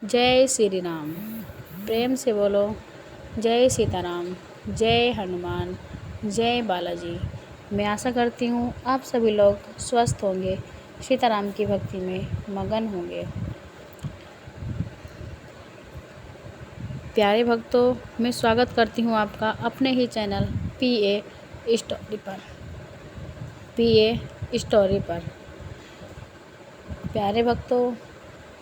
जय श्री राम। प्रेम से बोलो जय सीताराम, जय हनुमान, जय बालाजी। मैं आशा करती हूँ आप सभी लोग स्वस्थ होंगे, सीताराम की भक्ति में मगन होंगे। प्यारे भक्तों, मैं स्वागत करती हूँ आपका अपने ही चैनल पीए स्टोरी पर। प्यारे भक्तों,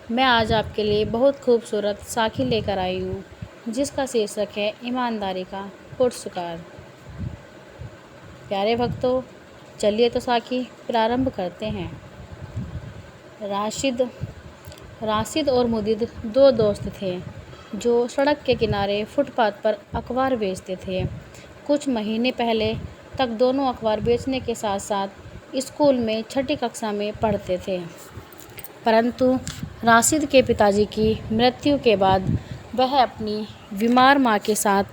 मैं आज आपके लिए बहुत खूबसूरत साखी लेकर आई हूँ, जिसका शीर्षक है ईमानदारी का पुरस्कार। प्यारे भक्तों, चलिए तो साखी प्रारंभ करते हैं। राशिद और मुदित दो दोस्त थे जो सड़क के किनारे फुटपाथ पर अखबार बेचते थे। कुछ महीने पहले तक दोनों अखबार बेचने के साथ साथ स्कूल में छठी कक्षा में पढ़ते थे, परंतु राशिद के पिताजी की मृत्यु के बाद वह अपनी बीमार मां के साथ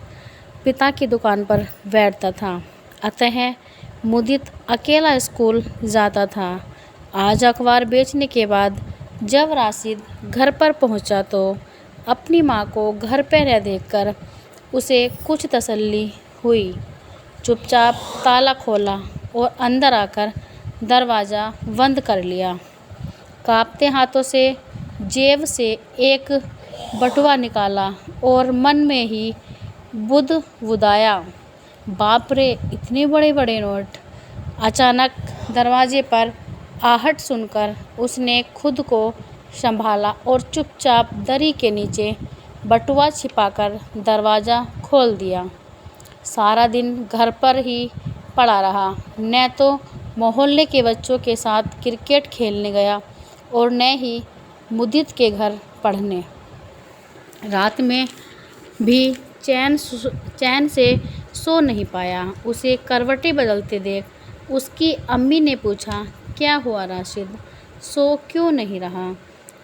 पिता की दुकान पर बैठता था। अतः मुदित अकेला स्कूल जाता था। आज अखबार बेचने के बाद जब राशिद घर पर पहुंचा तो अपनी मां को घर पर न देखकर उसे कुछ तसल्ली हुई। चुपचाप ताला खोला और अंदर आकर दरवाज़ा बंद कर लिया। कांपते हाथों से जेब से एक बटुआ निकाला और मन में ही बुदबुदाया, बाप रे, इतने बड़े बड़े नोट। अचानक दरवाजे पर आहट सुनकर उसने खुद को संभाला और चुपचाप दरी के नीचे बटुआ छिपाकर दरवाज़ा खोल दिया। सारा दिन घर पर ही पड़ा रहा, न तो मोहल्ले के बच्चों के साथ क्रिकेट खेलने गया और न ही मुदित के घर पढ़ने। रात में भी चैन से सो नहीं पाया। उसे करवटें बदलते देख उसकी अम्मी ने पूछा, क्या हुआ राशिद, सो क्यों नहीं रहा,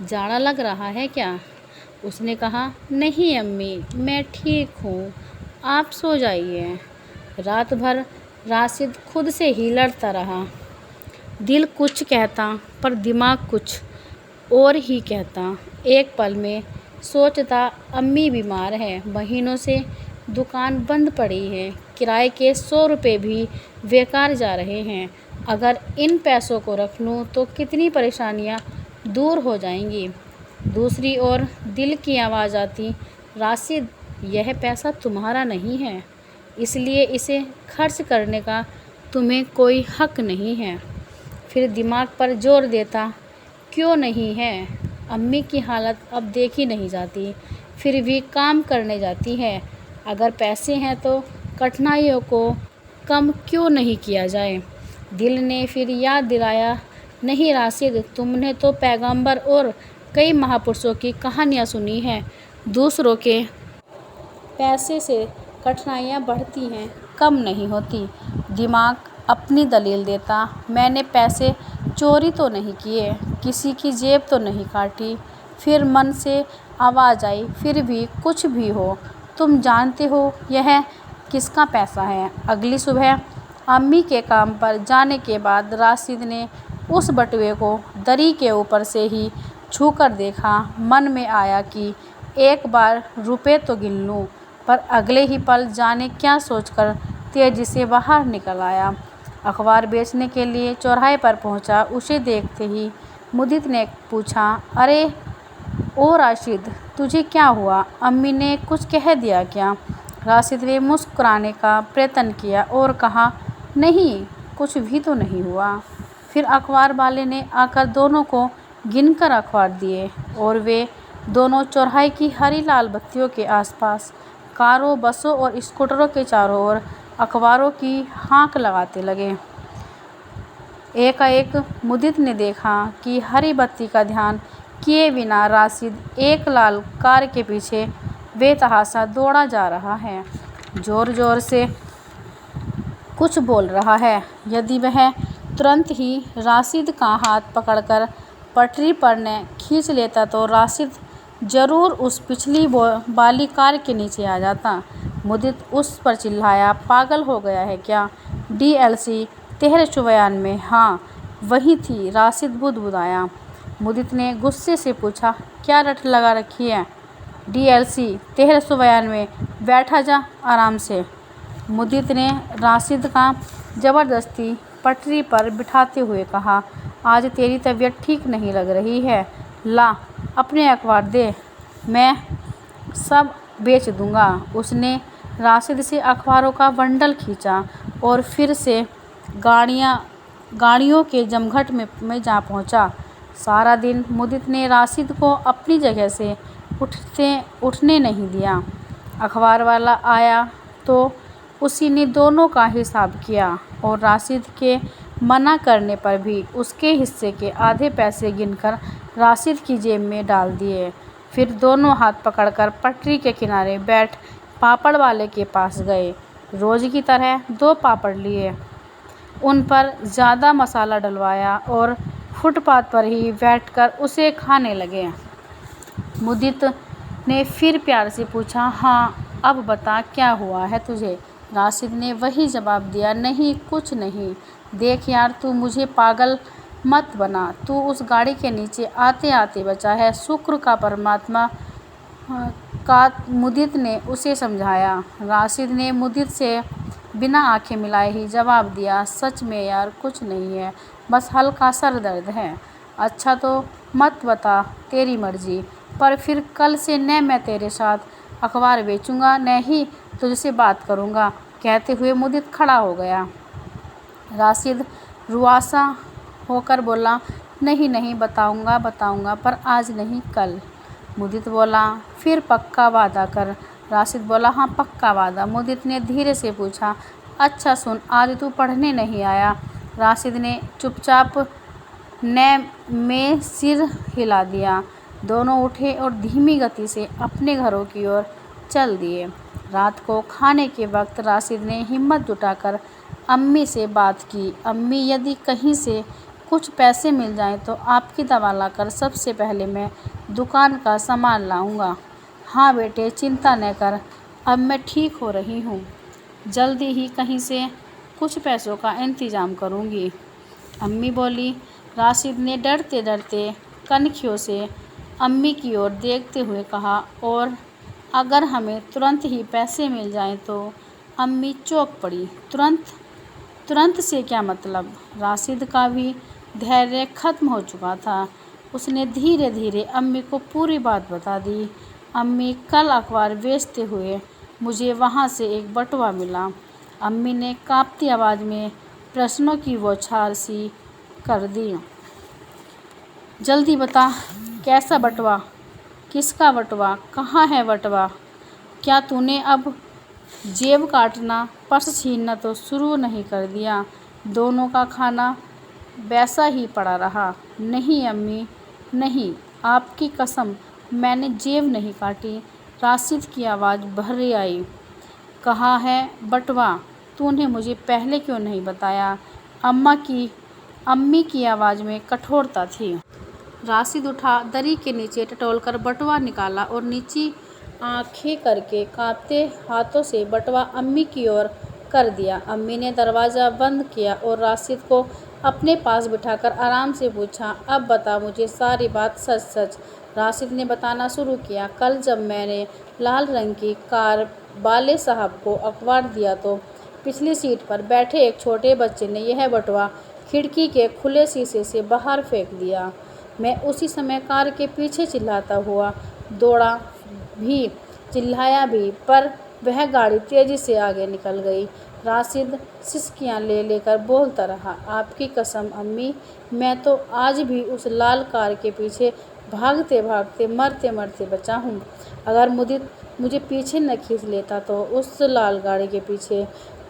जाड़ा लग रहा है क्या? उसने कहा, नहीं अम्मी, मैं ठीक हूँ, आप सो जाइए। रात भर राशिद खुद से ही लड़ता रहा। दिल कुछ कहता पर दिमाग कुछ और ही कहता। एक पल में सोचता, अम्मी बीमार है, महीनों से दुकान बंद पड़ी है, किराए के 100 रुपये भी बेकार जा रहे हैं। अगर इन पैसों को रख लूँ तो कितनी परेशानियाँ दूर हो जाएंगी। दूसरी ओर दिल की आवाज़ आती, राशिद, यह पैसा तुम्हारा नहीं है, इसलिए इसे खर्च करने का तुम्हें कोई हक नहीं है। फिर दिमाग पर जोर देता, क्यों नहीं है, अम्मी की हालत अब देखी नहीं जाती, फिर भी काम करने जाती है। अगर पैसे हैं तो कठिनाइयों को कम क्यों नहीं किया जाए। दिल ने फिर याद दिलाया, नहीं राशिद, तुमने तो पैगंबर और कई महापुरुषों की कहानियाँ सुनी हैं, दूसरों के पैसे से कठिनाइयाँ बढ़ती हैं, कम नहीं होती। दिमाग अपनी दलील देता, मैंने पैसे चोरी तो नहीं किए, किसी की जेब तो नहीं काटी। फिर मन से आवाज़ आई, फिर भी कुछ भी हो, तुम जानते हो यह किसका पैसा है। अगली सुबह अम्मी के काम पर जाने के बाद राशिद ने उस बटुए को दरी के ऊपर से ही छूकर देखा। मन में आया कि एक बार रुपए तो गिन लूँ, पर अगले ही पल जाने क्या सोचकर तेजी से बाहर निकल आया। अखबार बेचने के लिए चौराहे पर पहुंचा। उसे देखते ही मुदित ने पूछा, अरे ओ राशिद, तुझे क्या हुआ, अम्मी ने कुछ कह दिया क्या? राशिद ने मुस्कुराने का प्रयत्न किया और कहा, नहीं, कुछ भी तो नहीं हुआ। फिर अखबार वाले ने आकर दोनों को गिनकर अखबार दिए और वे दोनों चौराहे की हरी लाल बत्तियों के आसपास कारों, बसों और स्कूटरों के चारों ओर अखबारों की हाँक लगाते लगे। एकाएक मुदित ने देखा कि हरी बत्ती का ध्यान किए बिना राशिद एक लाल कार के पीछे बेतहाशा दौड़ा जा रहा है, जोर जोर से कुछ बोल रहा है। यदि वह तुरंत ही राशिद का हाथ पकड़कर पटरी पर न खींच लेता तो राशिद जरूर उस पिछली वाली कार के नीचे आ जाता। मुदित उस पर चिल्लाया, पागल हो गया है क्या? DLC 1394 में, हाँ वही थी, राशिद बुदबुदाया। मुदित ने गुस्से से पूछा, क्या रट लगा रखी है? DLC 1392, बैठा जा आराम से। मुदित ने राशिद का ज़बरदस्ती पटरी पर बिठाते हुए कहा, आज तेरी तबीयत ठीक नहीं लग रही है, ला अपने अखबार दे, मैं सब बेच दूंगा। उसने राशिद से अखबारों का बंडल खींचा और फिर से गाड़ियों के जमघट में जा पहुंचा। सारा दिन मुदित ने राशिद को अपनी जगह से उठने नहीं दिया। अखबार वाला आया तो उसी ने दोनों का हिसाब किया और राशिद के मना करने पर भी उसके हिस्से के आधे पैसे गिनकर राशिद की जेब में डाल दिए। फिर दोनों हाथ पकड़कर पटरी के किनारे बैठ पापड़ वाले के पास गए। रोज की तरह 2 पापड़ लिए, उन पर ज़्यादा मसाला डलवाया और फुटपाथ पर ही बैठकर उसे खाने लगे। मुदित ने फिर प्यार से पूछा, हाँ अब बता क्या हुआ है तुझे? राशिद ने वही जवाब दिया, नहीं कुछ नहीं। देख यार, तू मुझे पागल मत बना, तू उस गाड़ी के नीचे आते आते बचा है, शुक्र का परमात्मा का। मुदित ने उसे समझाया। राशिद ने मुदित से बिना आंखें मिलाए ही जवाब दिया, सच में यार कुछ नहीं है, बस हल्का सर दर्द है। अच्छा तो मत बता, तेरी मर्जी, पर फिर कल से न मैं तेरे साथ अखबार बेचूंगा न ही तुझसे बात करूंगा। कहते हुए मुदित खड़ा हो गया। राशिद रुआसा होकर बोला, नहीं नहीं बताऊंगा पर आज नहीं कल। मुदित बोला, फिर पक्का वादा कर। राशिद बोला, हाँ पक्का वादा। मुदित ने धीरे से पूछा, अच्छा सुन, आज तू पढ़ने नहीं आया? राशिद ने चुपचाप न में सिर हिला दिया। दोनों उठे और धीमी गति से अपने घरों की ओर चल दिए। रात को खाने के वक्त राशिद ने हिम्मत जुटाकर अम्मी से बात की, अम्मी यदि कहीं से कुछ पैसे मिल जाएं तो आपकी दवा लाकर सबसे पहले मैं दुकान का सामान लाऊंगा। हाँ बेटे चिंता न कर, अब मैं ठीक हो रही हूँ, जल्दी ही कहीं से कुछ पैसों का इंतज़ाम करूँगी, अम्मी बोली। राशिद ने डरते डरते कनखियों से अम्मी की ओर देखते हुए कहा, और अगर हमें तुरंत ही पैसे मिल जाएं तो? अम्मी चौंक पड़ी। तुरंत से क्या मतलब? राशिद का भी धैर्य खत्म हो चुका था। उसने धीरे धीरे अम्मी को पूरी बात बता दी। अम्मी, कल अखबार बेचते हुए मुझे वहाँ से एक बटुआ मिला। अम्मी ने कांपती आवाज़ में प्रश्नों की बौछार सी कर दी। जल्दी बता, कैसा बटुआ? किसका बटुआ? कहाँ है बटुआ? क्या तूने अब जेब काटना, पर्स छीनना तो शुरू नहीं कर दिया? दोनों का खाना वैसा ही पड़ा रहा। नहीं अम्मी नहीं, आपकी कसम, मैंने जेब नहीं काटी। राशिद की आवाज़ भर्री आई। कहाँ है बटुआ? तूने मुझे पहले क्यों नहीं बताया? अम्मी की आवाज़ में कठोरता थी। राशिद उठा, दरी के नीचे टटोलकर बटुआ निकाला और नीची आंखें करके कांपते हाथों से बटुआ अम्मी की ओर कर दिया। अम्मी ने दरवाज़ा बंद किया और राशिद को अपने पास बिठाकर आराम से पूछा, अब बता मुझे सारी बात सच सच। राशिद ने बताना शुरू किया, कल जब मैंने लाल रंग की कार वाले साहब को अखबार दिया तो पिछली सीट पर बैठे एक छोटे बच्चे ने यह बटुआ खिड़की के खुले शीशे से बाहर फेंक दिया। मैं उसी समय कार के पीछे चिल्लाता हुआ दौड़ा भी, चिल्लाया भी, पर वह गाड़ी तेज़ी से आगे निकल गई। राशिद सिसकियाँ ले लेकर बोलता रहा, आपकी कसम अम्मी, मैं तो आज भी उस लाल कार के पीछे भागते भागते मरते मरते बचा हूँ। अगर मुझे पीछे न खींच लेता तो उस लाल गाड़ी के पीछे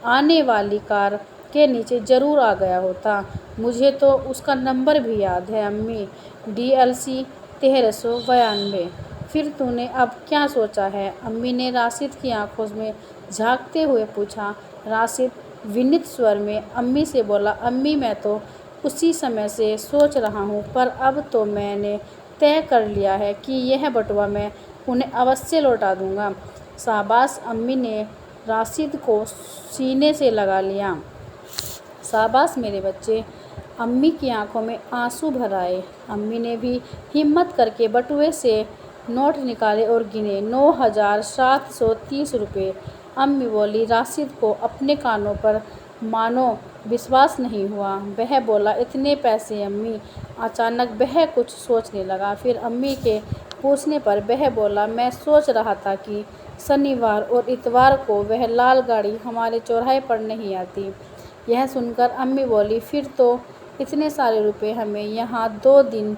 आने वाली कार के नीचे ज़रूर आ गया होता। मुझे तो उसका नंबर भी याद है अम्मी, DLC 1392। फिर तूने अब क्या सोचा है? अम्मी ने राशिद की आंखों में झांकते हुए पूछा। राशिद विनीत स्वर में अम्मी से बोला, अम्मी मैं तो उसी समय से सोच रहा हूँ, पर अब तो मैंने तय कर लिया है कि यह बटुआ मैं उन्हें अवश्य लौटा दूँगा। शाबाश, अम्मी ने राशिद को सीने से लगा लिया। शाबाश मेरे बच्चे, अम्मी की आंखों में आंसू भर आए। अम्मी ने भी हिम्मत करके बटुए से नोट निकाले और गिने 9,730 रुपये। अम्मी बोली। राशिद को अपने कानों पर मानो विश्वास नहीं हुआ। वह बोला, इतने पैसे अम्मी? अचानक वह कुछ सोचने लगा। फिर अम्मी के पूछने पर वह बोला, मैं सोच रहा था कि शनिवार और इतवार को वह लाल गाड़ी हमारे चौराहे पर नहीं आती। यह सुनकर अम्मी बोली, फिर तो इतने सारे रुपए हमें यहाँ 2 दिन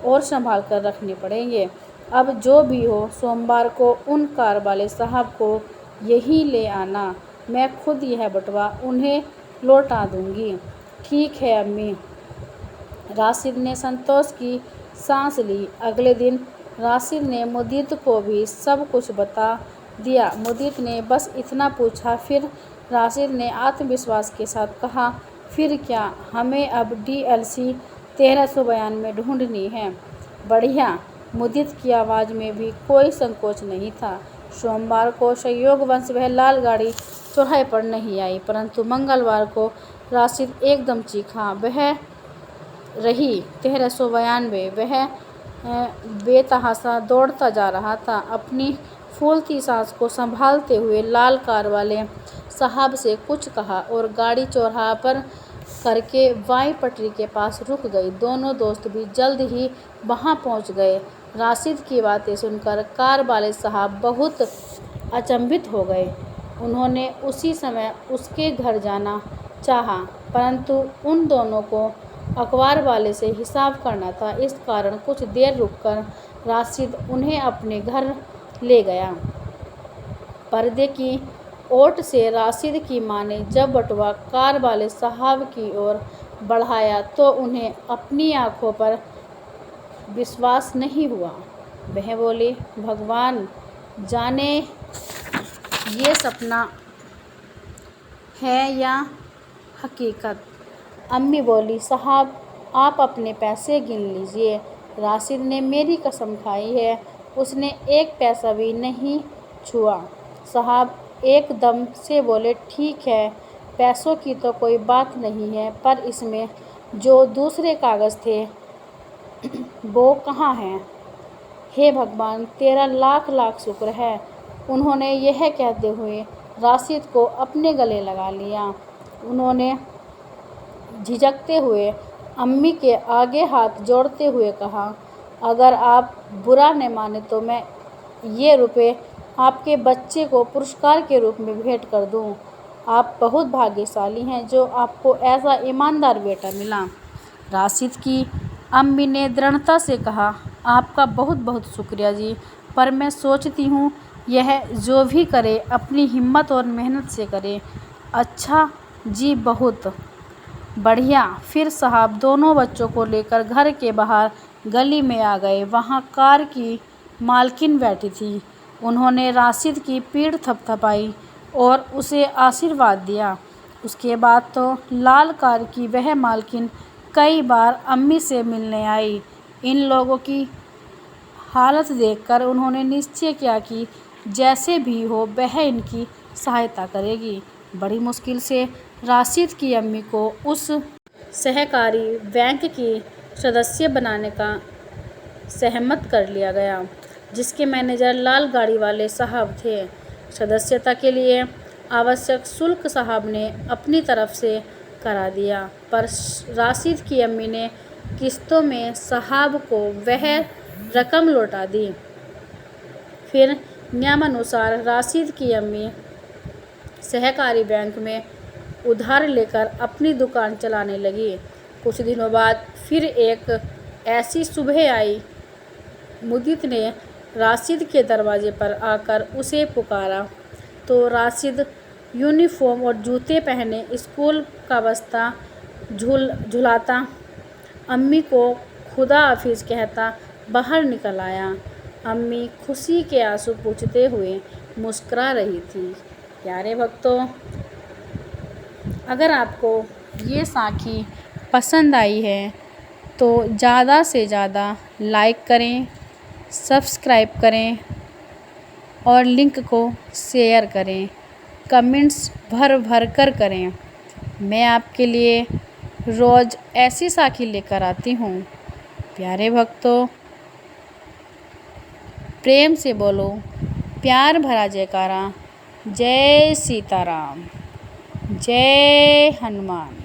और संभाल कर रखने पड़ेंगे। अब जो भी हो, सोमवार को उन कार वाले साहब को यहीं ले आना। मैं खुद यह बटुआ उन्हें लौटा दूंगी। ठीक है अम्मी। राशिद ने संतोष की सांस ली। अगले दिन राशिद ने मुदीत को भी सब कुछ बता दिया। मुदीत ने बस इतना पूछा। फिर राशिद ने आत्मविश्वास के साथ कहा, फिर क्या? हमें अब DLC 1392 ढूंढनी है। बढ़िया। मुदीत की आवाज़ में भी कोई संकोच नहीं था। सोमवार को संयोगवश वह लाल गाड़ी चौराहे पर नहीं आई, परंतु मंगलवार को राशिद एकदम चीखा। वह रही 1392। वह बेतहाशा दौड़ता जा रहा था, अपनी फूलती सांस को संभालते हुए। लाल कार वाले साहब से कुछ कहा और गाड़ी चौराहा पर करके बाईं पटरी के पास रुक गई। दोनों दोस्त भी जल्द ही वहां पहुंच गए। राशिद की बातें सुनकर कार वाले साहब बहुत अचंभित हो गए। उन्होंने उसी समय उसके घर जाना चाहा, परंतु उन दोनों को अखबार वाले से हिसाब करना था। इस कारण कुछ देर रुककर राशिद उन्हें अपने घर ले गया। पर्दे की ओट से राशिद की मां ने जब बटुआ कार वाले साहब की ओर बढ़ाया तो उन्हें अपनी आंखों पर विश्वास नहीं हुआ। वह बोली, भगवान जाने ये सपना है या हकीकत। अम्मी बोली, साहब आप अपने पैसे गिन लीजिए। राशिद ने मेरी कसम खाई है, उसने एक पैसा भी नहीं छुआ। साहब एकदम से बोले, ठीक है, पैसों की तो कोई बात नहीं है, पर इसमें जो दूसरे कागज़ थे वो कहाँ हैं? हे भगवान, तेरा लाख लाख शुक्र है। उन्होंने यह कहते हुए राशिद को अपने गले लगा लिया। उन्होंने झिझकते हुए अम्मी के आगे हाथ जोड़ते हुए कहा, अगर आप बुरा न माने तो मैं ये रुपए आपके बच्चे को पुरस्कार के रूप में भेंट कर दूं। आप बहुत भाग्यशाली हैं जो आपको ऐसा ईमानदार बेटा मिला। राशिद की अम्मी ने दृढ़ता से कहा, आपका बहुत बहुत शुक्रिया जी, पर मैं सोचती हूँ यह जो भी करे अपनी हिम्मत और मेहनत से करे। अच्छा जी, बहुत बढ़िया। फिर साहब दोनों बच्चों को लेकर घर के बाहर गली में आ गए। वहाँ कार की मालकिन बैठी थी। उन्होंने राशिद की पीठ थपथपाई और उसे आशीर्वाद दिया। उसके बाद तो लाल कार की वह मालकिन कई बार अम्मी से मिलने आई। इन लोगों की हालत देखकर उन्होंने निश्चय किया कि जैसे भी हो वह इनकी सहायता करेगी। बड़ी मुश्किल से राशिद की अम्मी को उस सहकारी बैंक की सदस्य बनाने का सहमत कर लिया गया, जिसके मैनेजर लाल गाड़ी वाले साहब थे। सदस्यता के लिए आवश्यक शुल्क साहब ने अपनी तरफ से करा दिया, पर राशिद की अम्मी ने किस्तों में साहब को वह रकम लौटा दी। फिर नियमानुसार राशिद की अम्मी सहकारी बैंक में उधार लेकर अपनी दुकान चलाने लगी। कुछ दिनों बाद फिर एक ऐसी सुबह आई। मुदीत ने राशिद के दरवाजे पर आकर उसे पुकारा तो राशिद यूनिफॉर्म और जूते पहने स्कूल का बस्ता झुलाता अम्मी को खुदा हाफिज कहता बाहर निकल आया। अम्मी खुशी के आंसू पोंछते हुए मुस्कुरा रही थी। प्यारे भक्तों, अगर आपको ये साखी पसंद आई है तो ज़्यादा से ज़्यादा लाइक करें, सब्सक्राइब करें और लिंक को शेयर करें, कमेंट्स भर भर कर करें। मैं आपके लिए रोज़ ऐसी साखी लेकर आती हूँ। प्यारे भक्तों, प्रेम से बोलो प्यार भरा जयकारा। जय सीताराम, जय हनुमान।